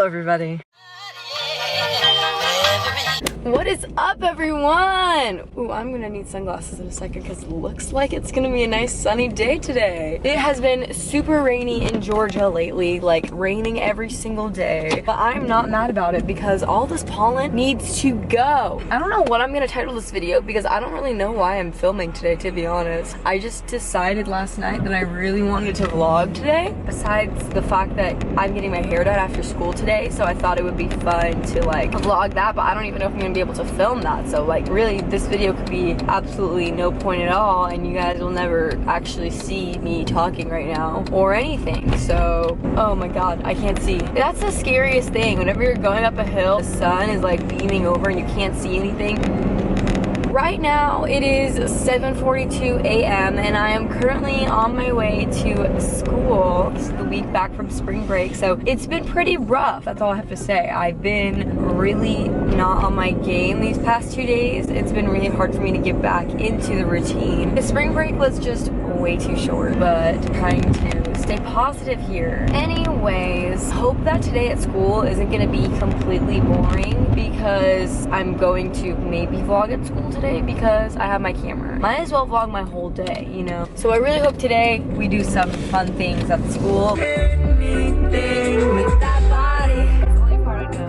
Hello everybody. What is up everyone? Ooh, I'm gonna need sunglasses in a second because it looks like it's gonna be a nice sunny day today. It has been super rainy in Georgia lately, like raining every single day. But I'm not mad about it because all this pollen needs to go. I don't know what I'm gonna title this video because I don't really know why I'm filming today, to be honest. I just decided last night that I really wanted to vlog today, besides the fact that I'm getting my hair done after school today, so I thought it would be fun to like vlog that, but I don't even know if I'm gonna be able to film that. So like really this video could be absolutely no point at all and you guys will never actually see me talking right now or anything. So oh my god, I can't see. That's the scariest thing. Whenever you're going up a hill, the sun is like beaming over and you can't see anything. Right now it is 7:42 a.m. and I am currently on my way to school. This is the week back from spring break, so it's been pretty rough. That's all I have to say. I've been really not on my game these past 2 days. It's been really hard for me to get back into the routine. The spring break was just way too short, but trying to stay positive here. Anyways, hope that today at school isn't gonna be completely boring because I'm going to maybe vlog at school today because I have my camera. Might as well vlog my whole day, you know? So I really hope today we do some fun things at school. Anything with that body. That's the only part I know.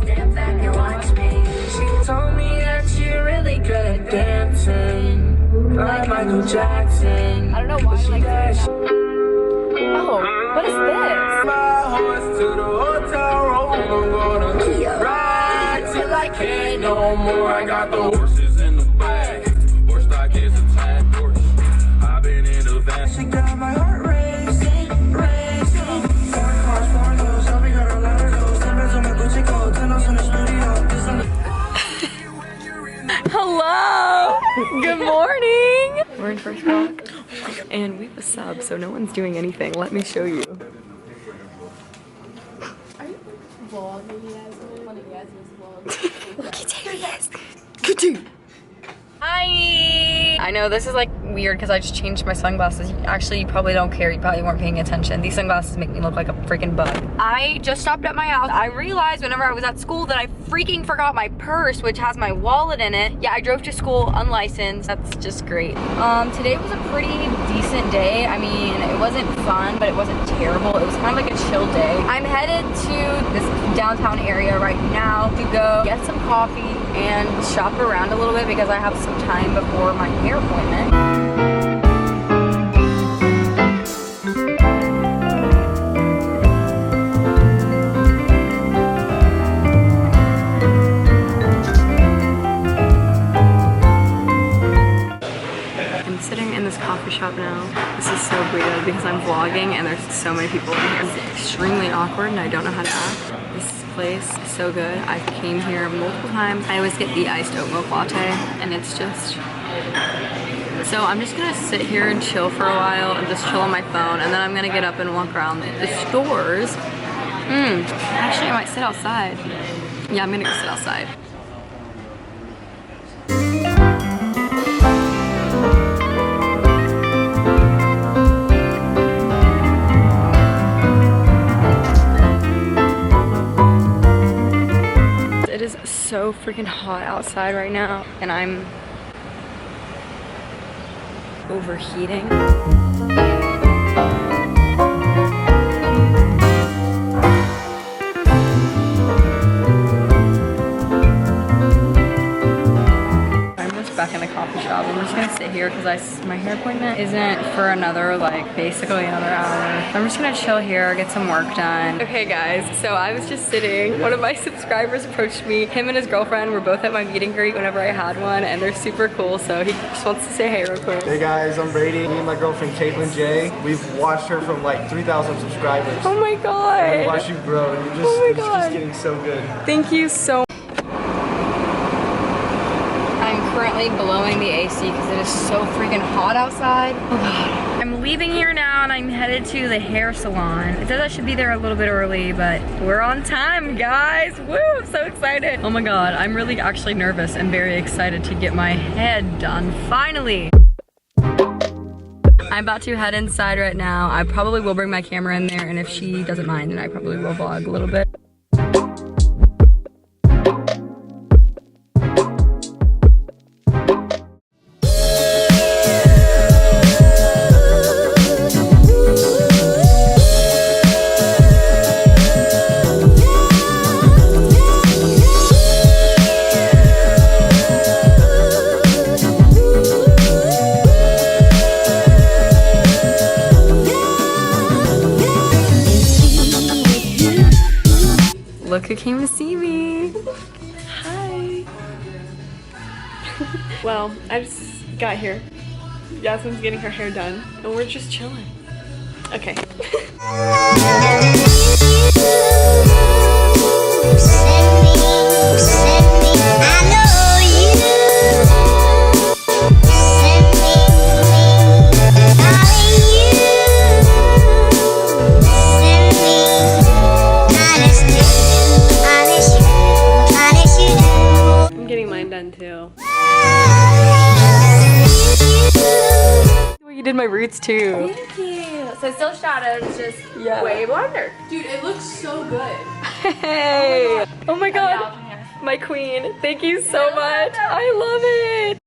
Stand back and watch me. She told me that you're really good at dancing. Like Michael Jackson. I don't know why I like that. Oh, what is this? My horse to the hotel room. I'm gonna ride till I can't no more. I got the horses in the back. Horse stock is a tag horse. I've been in the van. She got my heart racing, racing. 4 cars, 4 doors. I'll be got a lot of those. 10 minutes on my Gucci coat. 10 hours in the studio. Hello! Good morning! We're in first vlog. And we have a sub, so no one's doing anything. Let me show you. Are you vlogging Yasmin? One of Yasmin's vlogs. Look at Yes. Good dude. Hi! I know this is like weird because I just changed my sunglasses. Actually, you probably don't care. You probably weren't paying attention. These sunglasses make me look like a freaking bug. I just stopped at my house. I realized whenever I was at school that I freaking forgot my purse, which has my wallet in it. Yeah, I drove to school unlicensed. That's just great. Today was a pretty decent day. I mean, it wasn't fun, but it wasn't terrible. It was kind of like a chill day. I'm headed to this downtown area right now to go get some coffee and shop around a little bit because I have some time before my hair appointment. I'm sitting in this coffee shop now. This is so weird because I'm vlogging and there's so many people in here. It's extremely awkward and I don't know how to act. This place is so good. I came here multiple times. I always get the iced oat milk latte and it's just... So I'm just gonna sit here and chill for a while and just chill on my phone and then I'm gonna get up and walk around the stores. Actually I might sit outside. Yeah, I'm gonna go sit outside. It is so freaking hot outside right now and I'm overheating. Back in the coffee shop. I'm just gonna sit here because my hair appointment isn't for another like basically another hour. I'm just gonna chill here, get some work done. Okay guys, so I was just sitting. One of my subscribers approached me. Him and his girlfriend were both at my meet and greet whenever I had one and they're super cool, so he just wants to say hey real quick. Hey guys, I'm Brady. Me and my girlfriend Caitlin J. We've watched her from like 3,000 subscribers. Oh my god. And we watched you grow and you're just, it's just getting so good. Thank you so much. Currently blowing the AC because it is so freaking hot outside. Oh god. I'm leaving here now and I'm headed to the hair salon. It says I should be there a little bit early, but we're on time, guys. Woo, I'm so excited. Oh my god, I'm really actually nervous and very excited to get my head done, finally. I'm about to head inside right now. I probably will bring my camera in there, and if she doesn't mind, then I probably will vlog a little bit. Well, I just got here. Yasmin's getting her hair done, and we're just chilling. Okay. I'm getting mine done too. You did my roots too. Thank you. So it's still shadowed, it's just Yeah. way blonder. Dude, it looks so good. Hey! Oh my god, Yeah. my queen. Thank you so much. I love it.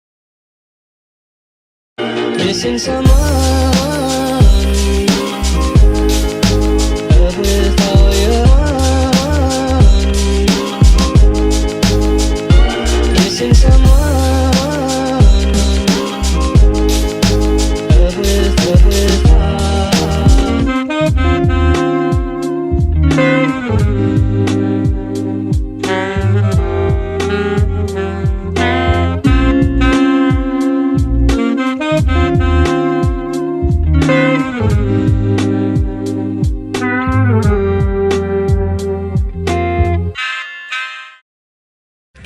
Missing someone, love with all your heart. Missing someone, love with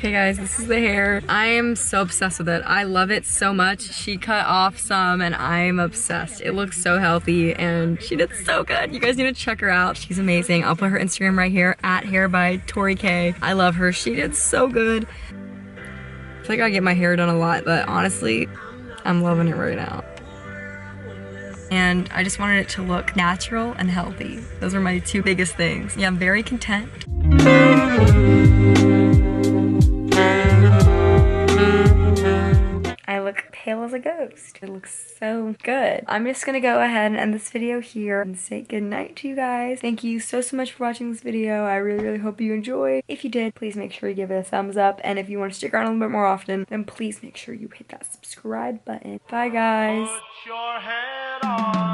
Okay guys, this is the hair. I am so obsessed with it. I love it so much. She cut off some and I'm obsessed. It looks so healthy and she did so good. You guys need to check her out. She's amazing. I'll put her Instagram right here, @hair_by_Tori_K. I love her. She did so good. I feel like I get my hair done a lot, but honestly, I'm loving it right now. And I just wanted it to look natural and healthy. Those are my two biggest things. Yeah, I'm very content. I look pale as a ghost. It looks so good. I'm just gonna go ahead and end this video here and say goodnight to you guys. Thank you so much for watching this video. I really hope you enjoyed. If you did, please make sure you give it a thumbs up. And if you want to stick around a little bit more often, then please make sure you hit that subscribe button. Bye guys. Put your head on.